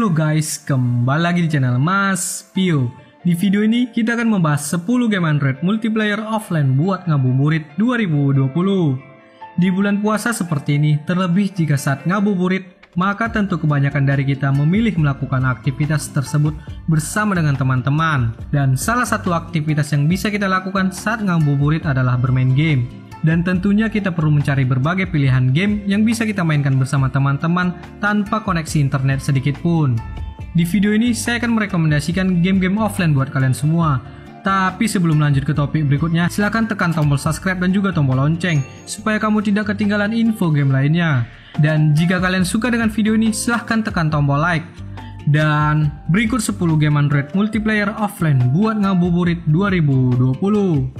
Halo guys, kembali lagi di channel Mas Pio. Di video ini kita akan membahas 10 game Android multiplayer offline buat ngabuburit 2020. Di bulan puasa seperti ini, terlebih jika saat ngabuburit, maka tentu kebanyakan dari kita memilih melakukan aktivitas tersebut bersama dengan teman-teman. Dan salah satu aktivitas yang bisa kita lakukan saat ngabuburit adalah bermain game. Dan tentunya kita perlu mencari berbagai pilihan game yang bisa kita mainkan bersama teman-teman tanpa koneksi internet sedikit pun. Di video ini saya akan merekomendasikan game-game offline buat kalian semua. Tapi sebelum lanjut ke topik berikutnya, silahkan tekan tombol subscribe dan juga tombol lonceng supaya kamu tidak ketinggalan info game lainnya. Dan jika kalian suka dengan video ini, silahkan tekan tombol like. Dan berikut 10 game Android multiplayer offline buat ngabuburit 2020.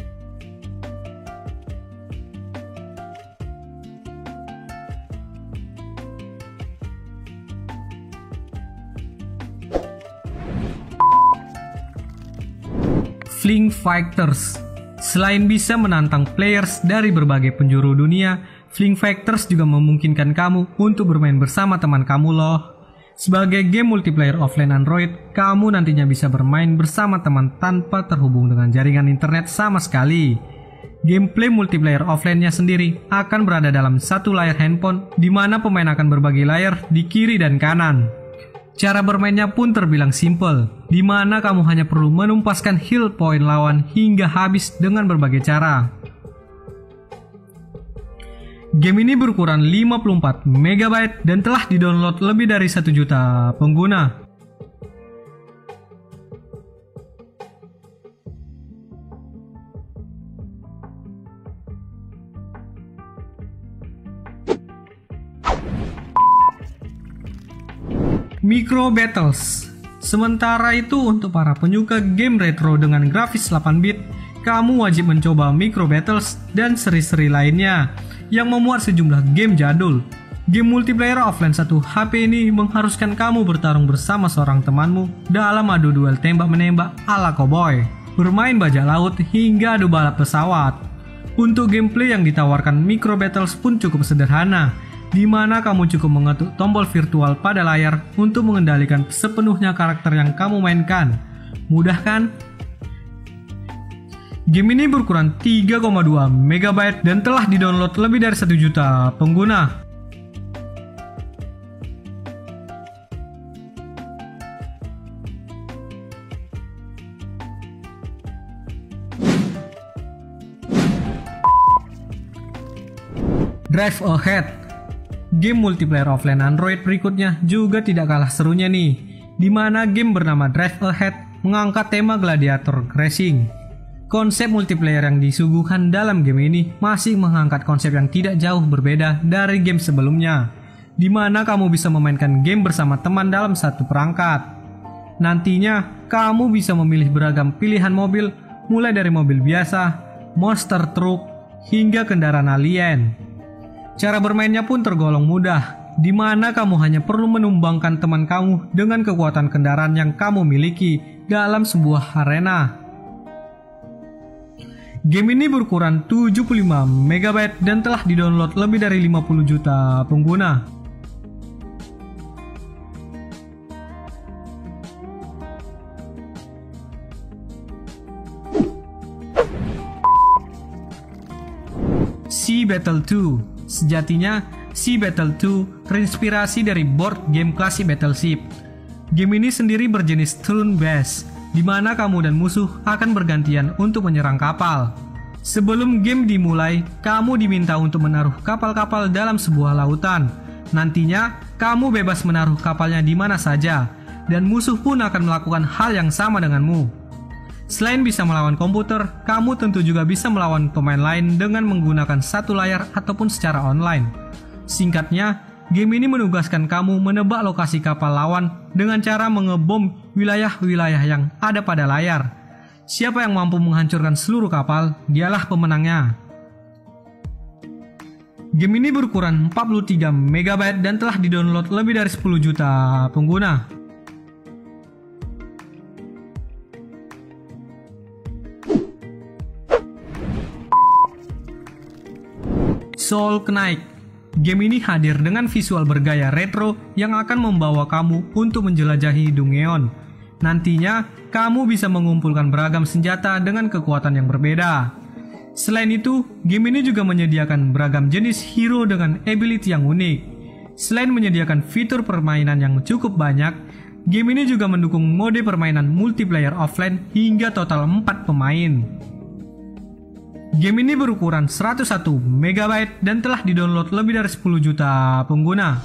Fling Fighters. Selain bisa menantang players dari berbagai penjuru dunia, Fling Fighters juga memungkinkan kamu untuk bermain bersama teman kamu loh. Sebagai game multiplayer offline Android, kamu nantinya bisa bermain bersama teman tanpa terhubung dengan jaringan internet sama sekali. Gameplay multiplayer offline-nya sendiri akan berada dalam satu layar handphone, di mana pemain akan berbagi layar di kiri dan kanan. Cara bermainnya pun terbilang simple, di mana kamu hanya perlu menumpaskan heal point lawan hingga habis dengan berbagai cara. Game ini berukuran 54 MB dan telah didownload lebih dari 1 juta pengguna. Micro Battles. Sementara itu untuk para penyuka game retro dengan grafis 8-bit, kamu wajib mencoba Micro Battles dan seri-seri lainnya yang memuat sejumlah game jadul. Game multiplayer offline satu HP ini mengharuskan kamu bertarung bersama seorang temanmu dalam adu duel tembak-menembak ala cowboy, bermain bajak laut hingga adu balap pesawat. Untuk gameplay yang ditawarkan Micro Battles pun cukup sederhana, di mana kamu cukup mengetuk tombol virtual pada layar untuk mengendalikan sepenuhnya karakter yang kamu mainkan. Mudah kan? Game ini berukuran 3,2 MB dan telah didownload lebih dari 1 juta pengguna. Drive Ahead. Game multiplayer offline Android berikutnya juga tidak kalah serunya nih, di mana game bernama Drive Ahead mengangkat tema gladiator racing. Konsep multiplayer yang disuguhkan dalam game ini masih mengangkat konsep yang tidak jauh berbeda dari game sebelumnya, di mana kamu bisa memainkan game bersama teman dalam satu perangkat. Nantinya, kamu bisa memilih beragam pilihan mobil, mulai dari mobil biasa, monster truck, hingga kendaraan alien. Cara bermainnya pun tergolong mudah, di mana kamu hanya perlu menumbangkan teman kamu dengan kekuatan kendaraan yang kamu miliki dalam sebuah arena. Game ini berukuran 75 MB dan telah didownload lebih dari 50 juta pengguna. Sea Battle 2. Sejatinya, Sea Battle 2 terinspirasi dari board game klasik Battleship. Game ini sendiri berjenis turn-based, di mana kamu dan musuh akan bergantian untuk menyerang kapal. Sebelum game dimulai, kamu diminta untuk menaruh kapal-kapal dalam sebuah lautan. Nantinya, kamu bebas menaruh kapalnya di mana saja, dan musuh pun akan melakukan hal yang sama denganmu. Selain bisa melawan komputer, kamu tentu juga bisa melawan pemain lain dengan menggunakan satu layar ataupun secara online. Singkatnya, game ini menugaskan kamu menebak lokasi kapal lawan dengan cara mengebom wilayah-wilayah yang ada pada layar. Siapa yang mampu menghancurkan seluruh kapal, dialah pemenangnya. Game ini berukuran 43 MB dan telah didownload lebih dari 10 juta pengguna. Soul Knight. Game ini hadir dengan visual bergaya retro yang akan membawa kamu untuk menjelajahi Dungeon. Nantinya, kamu bisa mengumpulkan beragam senjata dengan kekuatan yang berbeda. Selain itu, game ini juga menyediakan beragam jenis hero dengan ability yang unik. Selain menyediakan fitur permainan yang cukup banyak, game ini juga mendukung mode permainan multiplayer offline hingga total 4 pemain. Game ini berukuran 101 MB dan telah didownload lebih dari 10 juta pengguna.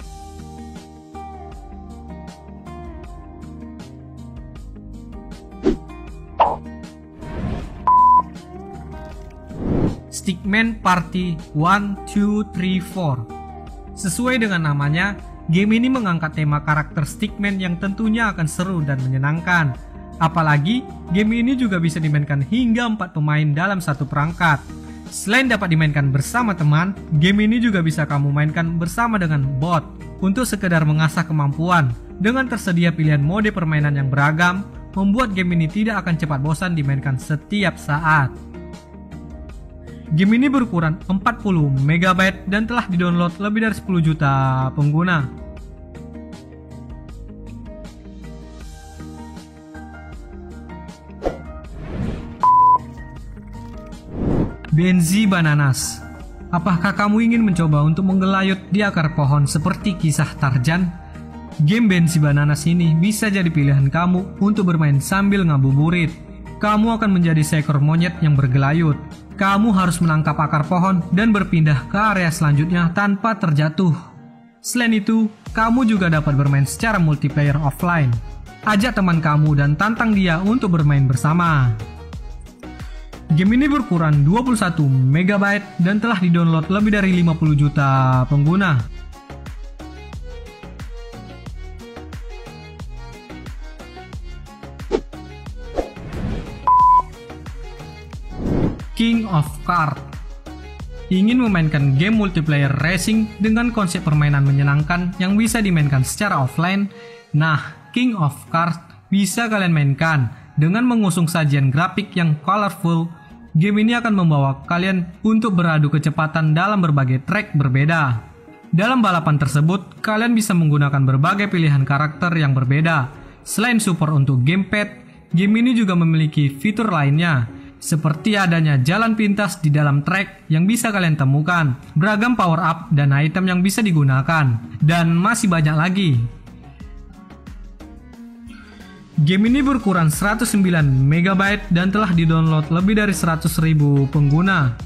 Stickman Party 1, 2, 3, 4. Sesuai dengan namanya, game ini mengangkat tema karakter Stickman yang tentunya akan seru dan menyenangkan. Apalagi, game ini juga bisa dimainkan hingga 4 pemain dalam satu perangkat. Selain dapat dimainkan bersama teman, game ini juga bisa kamu mainkan bersama dengan bot untuk sekedar mengasah kemampuan. Dengan tersedia pilihan mode permainan yang beragam, membuat game ini tidak akan cepat bosan dimainkan setiap saat. Game ini berukuran 40 MB dan telah didownload lebih dari 10 juta pengguna. Benzi Bananas. Apakah kamu ingin mencoba untuk menggelayut di akar pohon seperti kisah Tarzan? Game Benzi Bananas ini bisa jadi pilihan kamu untuk bermain sambil ngabuburit. Kamu akan menjadi seekor monyet yang bergelayut. Kamu harus menangkap akar pohon dan berpindah ke area selanjutnya tanpa terjatuh. Selain itu, kamu juga dapat bermain secara multiplayer offline. Ajak teman kamu dan tantang dia untuk bermain bersama. Game ini berukuran 21 MB dan telah didownload lebih dari 50 juta pengguna. King of Cards. Ingin memainkan game multiplayer racing dengan konsep permainan menyenangkan yang bisa dimainkan secara offline? Nah, King of Cards bisa kalian mainkan dengan mengusung sajian grafik yang colorful. Game ini akan membawa kalian untuk beradu kecepatan dalam berbagai track berbeda. Dalam balapan tersebut, kalian bisa menggunakan berbagai pilihan karakter yang berbeda. Selain support untuk gamepad, game ini juga memiliki fitur lainnya, seperti adanya jalan pintas di dalam track yang bisa kalian temukan, beragam power up dan item yang bisa digunakan, dan masih banyak lagi. Game ini berukuran 109 MB dan telah didownload lebih dari 100.000 pengguna.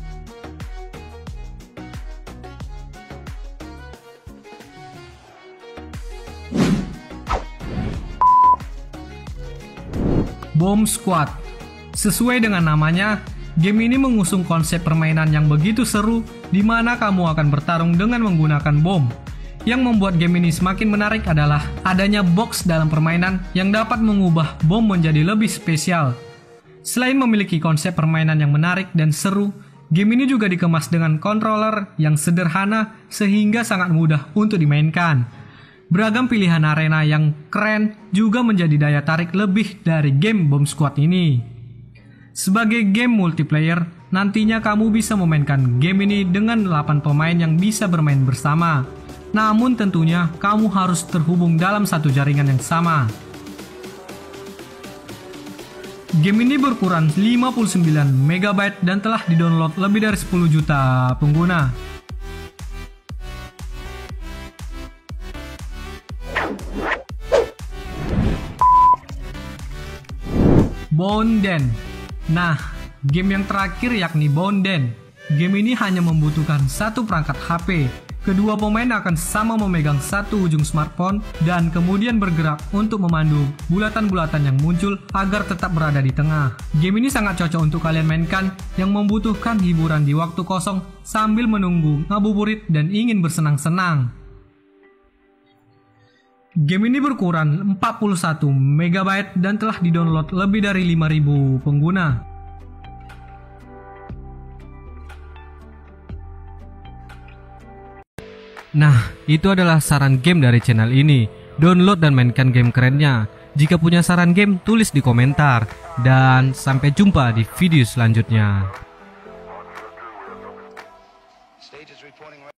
Bomb Squad. Sesuai dengan namanya, game ini mengusung konsep permainan yang begitu seru di mana kamu akan bertarung dengan menggunakan bom. Yang membuat game ini semakin menarik adalah adanya box dalam permainan yang dapat mengubah bom menjadi lebih spesial. Selain memiliki konsep permainan yang menarik dan seru, game ini juga dikemas dengan controller yang sederhana sehingga sangat mudah untuk dimainkan. Beragam pilihan arena yang keren juga menjadi daya tarik lebih dari game Bomb Squad ini. Sebagai game multiplayer, nantinya kamu bisa memainkan game ini dengan 8 pemain yang bisa bermain bersama. Namun tentunya kamu harus terhubung dalam satu jaringan yang sama. Game ini berukuran 59 MB dan telah didownload lebih dari 10 juta pengguna. Bonden. Nah, game yang terakhir yakni Bonden. Game ini hanya membutuhkan satu perangkat HP. Kedua pemain akan sama memegang satu ujung smartphone dan kemudian bergerak untuk memandu bulatan-bulatan yang muncul agar tetap berada di tengah. Game ini sangat cocok untuk kalian mainkan yang membutuhkan hiburan di waktu kosong sambil menunggu ngabuburit dan ingin bersenang-senang. Game ini berukuran 41 MB dan telah didownload lebih dari 5.000 pengguna. Nah, itu adalah saran game dari channel ini. Download dan mainkan game kerennya. Jika punya saran game, tulis di komentar. Dan sampai jumpa di video selanjutnya.